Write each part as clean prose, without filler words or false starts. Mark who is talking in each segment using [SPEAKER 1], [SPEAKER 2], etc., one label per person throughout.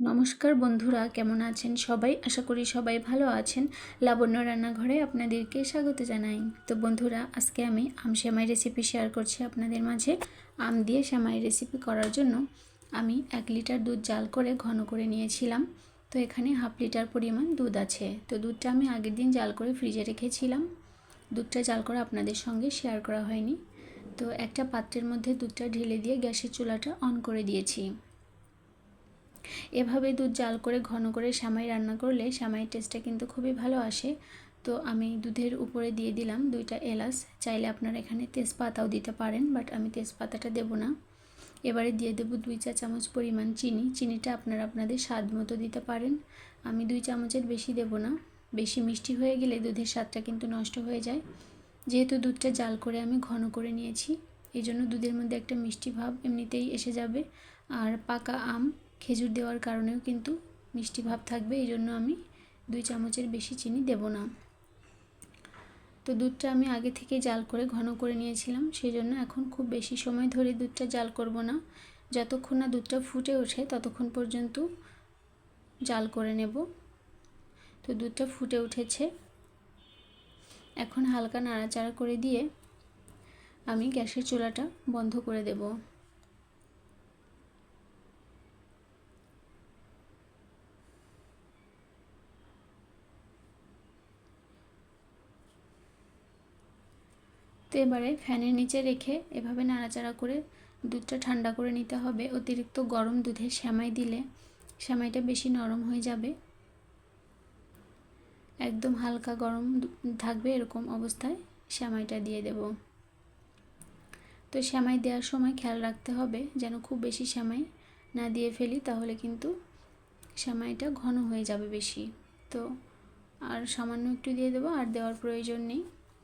[SPEAKER 1] নমস্কার বন্ধুরা, কেমন আছেন সবাই? আশা করি সবাই ভালো আছেন। লাবণ্য রান্নাঘরে আপনাদেরকে স্বাগত জানাই। তো বন্ধুরা, আজকে আমি আম সেমাই রেসিপি শেয়ার করছি আপনাদের মাঝে। আম দিয়ে সেমাই রেসিপি করার জন্য আমি 1 লিটার দুধ জাল করে ঘন করে নিয়েছিলাম। তো এখানে হাফ লিটার পরিমাণ দুধ আছে। তো দুধটা আমি আগের দিন জাল করে ফ্রিজে রেখেছিলাম। দুধটা জাল করে আপনাদের সঙ্গে শেয়ার করা হয়নি। তো একটা পাত্রের মধ্যে দুধটা ঢেলে দিয়ে গ্যাসের চুলাটা অন করে দিয়েছি। এভাবে দুধ জাল করে ঘন করে সেমাই রান্না করলে সেমাইয়ের টেস্টটা কিন্তু খুবই ভালো আসে। তো আমি দুধের উপরে দিয়ে দিলাম 2টা এলাচ। চাইলে আপনারা এখানে তেজপাতাও দিতে পারেন, বাট আমি তেজপাতাটা দেব না। এবারে দিয়ে দেব 2 চা চামচ পরিমাণ চিনি। চিনিটা আপনারা আপনাদের স্বাদ মতো দিতে পারেন। আমি 2 চামচের বেশি দেব না। বেশি মিষ্টি হয়ে গেলে দুধের স্বাদটা কিন্তু নষ্ট হয়ে যায়। যেহেতু দুধটা জাল করে আমি ঘন করে নিয়েছি, এই জন্য দুধের মধ্যে একটা মিষ্টি ভাব এমনিতেই এসে যাবে। আর পাকা আম, খেজুর দেওয়ার কারণেও কিন্তু মিষ্টি ভাব থাকবে, এই জন্য আমি 2 চামচের বেশি চিনি দেব না। তো দুধটা আমি আগে থেকে জাল করে ঘন করে নিয়েছিলাম, সেই জন্য এখন খুব বেশি সময় ধরে দুধটা জাল করব না। যতক্ষণ না দুধটা ফুটে ওঠে ততক্ষণ পর্যন্ত জাল করে নেব। তো দুধটা ফুটে উঠেছে, এখন হালকা নাড়াচাড়া করে দিয়ে আমি গ্যাসের চুলাটা বন্ধ করে দেব। তো এবারে ফ্যানের নিচে রেখে এভাবে নাড়াচাড়া করে দুধটা ঠান্ডা করে নিতে হবে। অতিরিক্ত গরম দুধে সেমাই দিলে সেমাইটা বেশি নরম হয়ে যাবে। একদম হালকা গরম থাকবে, এরকম অবস্থায় সেমাইটা দিয়ে দেব। তো সেমাই দেওয়ার সময় খেয়াল রাখতে হবে যেন খুব বেশি সেমাই না দিয়ে ফেলি, তাহলে কিন্তু সেমাইটা ঘন হয়ে যাবে বেশি। তো আর সামান্য একটু দিয়ে দেবো, আর দেওয়ার প্রয়োজন নেই,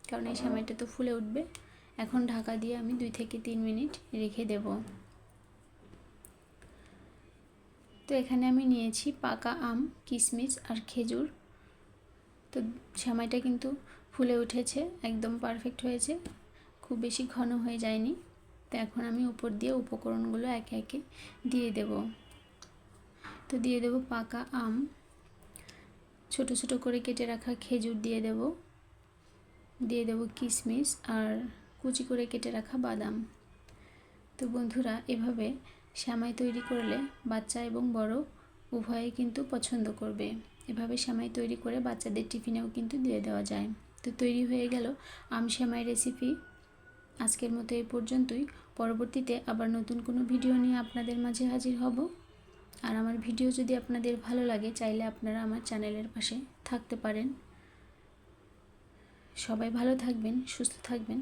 [SPEAKER 1] কারণ এই সেমাইটা তো ফুলে উঠবে। এখন ঢাকা দিয়ে আমি 2 থেকে 3 মিনিট রেখে দেব। তো এখানে আমি নিয়েছি পাকা আম, কিশমিশ আর খেজুর। তো সেমাইটা কিন্তু ফুলে উঠেছে, একদম পারফেক্ট হয়েছে, খুব বেশি ঘন হয়ে যায়নি। তো এখন আমি উপর দিয়ে উপকরণগুলো একে একে দিয়ে দেব। তো দিয়ে দেব পাকা আম, ছোট ছোট করে কেটে রাখা খেজুর দিয়ে দেব, দিয়ে দেব কিশমিশ আর কুচি করে কেটে রাখা বাদাম। তো বন্ধুরা, এভাবে সেমাই তৈরি করলে বাচ্চা এবং বড় উভয়ে কিন্তু পছন্দ করবে। এভাবে সেমাই তৈরি করে বাচ্চাদের টিফিনেও কিন্তু দিয়ে দেওয়া যায়। তো তৈরি হয়ে গেল আম সেমাই রেসিপি। আজকের মতো এই পর্যন্তই। পরবর্তীতে আবার নতুন কোনো ভিডিও নিয়ে আপনাদের মাঝে হাজির হব। আর আমার ভিডিও যদি আপনাদের ভালো লাগে, চাইলে আপনারা আমার চ্যানেলের পাশে থাকতে পারেন। সবাই ভালো থাকবেন, সুস্থ থাকবেন।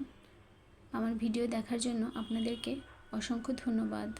[SPEAKER 1] আমার ভিডিও দেখার জন্য আপনাদেরকে অসংখ্য ধন্যবাদ।